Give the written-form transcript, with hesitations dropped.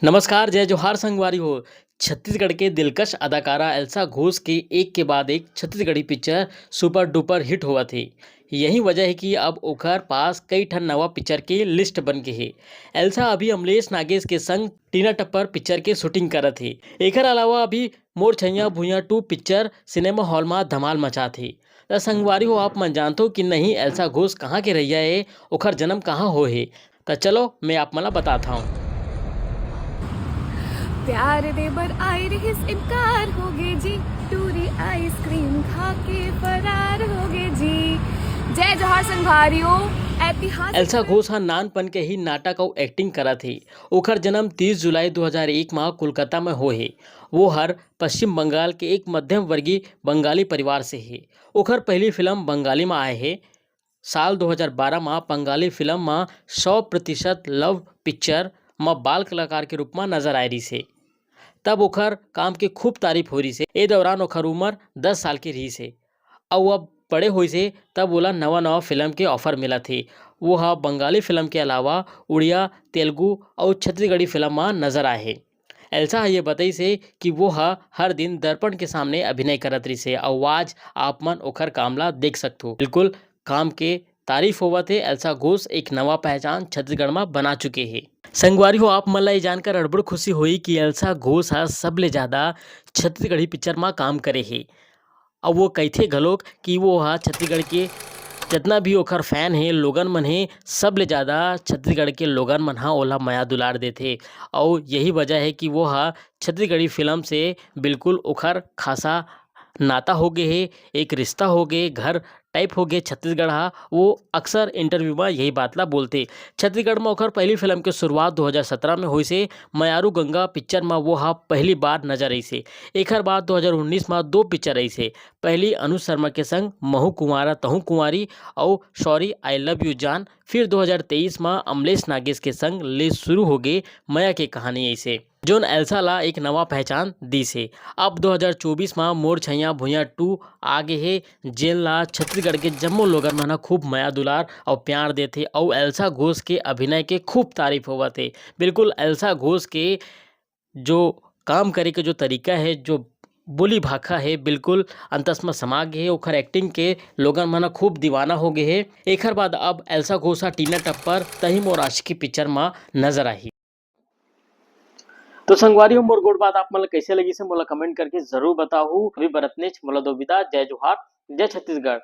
नमस्कार, जय जोहार संगवारी हो। छत्तीसगढ़ के दिलकश अदाकारा एल्सा घोष की एक के बाद एक Chhattisgarhi picture super duper hit होवत हे। यही वजह है कि अब ओकर पास कई ठन नवा पिक्चर के लिस्ट बन के हे। एल्सा अभी अमलेश नागेश के संग टीना टप्पर पिक्चर के शूटिंग करत हे। एकर अलावा अभी मोर छैया भुइयां 2 पिक्चर सिनेमा हॉल में धमाल मचात हे। त संगवारी हो, आप मन जानतो कि नहीं एल्सा घोष कहाँ के रहिया हे, ओकर जन्म कहाँ होए हे। त चलो मैं आप मन ला बतात हूँ। प्यार दे बर आए रहिस इनकार होगे जी, टूरी आइसक्रीम खा के फरार होगे जी। जय जोहार संघारियों। ऐतिहासिक एल्सा घोष हा नानपन के ही नाटक अउ एक्टिंग करत हे। ओकर जन्म 30 जुलाई 2001 में कोलकाता में होए हे। वो हर पश्चिम बंगाल के एक मध्यम वर्गीय बंगाली परिवार से हे। ओकर पहली फिल्म बंगाली में आए हे। साल 2012 में बंगाली फिल्म में 100% लव पिक्चर में बाल कलाकार के रूप में नजर आए रहिस हे। तब ओकर काम के खूब तारीफ हो रही है। ए दौरान ओकर उम्र 10 साल के रही है। और अब बड़े होइस हे तब ओला नवा नवा फिल्म के ऑफर मिला थे। वो हा बंगाली फिल्म के अलावा उड़िया, तेलुगु और छत्तीसगढ़ी फिल्म में नजर आए हे। एल्सा हा ये बताइस हे कि वो हा हर दिन दर्पण के सामने अभिनय करत रही है और आज आप मन ओकर काम ला देख सकते हो। बिल्कुल काम के तारीफ होवत हे। एल्सा घोष एक नवा पहचान छत्तीसगढ़ में बना चुके हे। संगवारी हो, आप मन ला ये जानकर अड़बड़ खुशी होई कि एल्सा घोष हा सबले ज्यादा छत्तीसगढ़ी पिक्चर में काम करे हे। और वो कहिथे घलोक कि वो हा छत्तीसगढ़ के जितना भी ओकर फैन हे, लोगन मन हे, सबले ज़्यादा छत्तीसगढ़ के लोगन मन हा ओला माया दुलार देथे। और यही वजह है कि वो हा छत्तीसगढ़ी फिल्म से बिल्कुल ओकर खासा नाता हो गए हे, एक रिश्ता हो गए, घर टाइप हो गए। छत्तीसगढ़ हा वो अक्सर इंटरव्यू में यही बात ला बोलते। छत्तीसगढ़ में ओकर पहली फिल्म के शुरुआत 2017 में हुई से। मयारू गंगा पिक्चर में वो हा पहली बार नजर आई से। एकर बाद 2019 में 2 पिक्चर आई से। पहली अनुज शर्मा के संग महू कुंवारा तहू कुंवारी और सॉरी आई लव यू जान। फिर 2023 में अमलेश नागेश के संग ले शुरू हो गए मया के कहानी ऐसे, जोन एल्सा ला एक नवा पहचान दी से। अब 2024 में मोर छैया भुइयां 2 आगे हे, जेन ला छत्तीसगढ़ के जम्मो लोगन मन ह खूब माया दुलार और प्यार देथे और एल्सा घोष के अभिनय के खूब तारीफ होवत हे। बिल्कुल एल्सा घोष के जो काम करे के जो तरीका है, जो बोली भाखा है, बिल्कुल अंतस में समा गे हे। ओकर एक्टिंग के लोगन मन ह खूब दीवाना हो गए हे। एकर बाद अब एल्सा घोष हा टीना टप्पर तही मोर आशिकी पिक्चर में नजर आही। तो संगवारी हो, मोर गोड़ बात आप मन ला कैसे लगी से मोला कमेंट करके जरूर बताओ। अभी बरतनेच मोला दो विदा। जय जोहार, जय छत्तीसगढ़।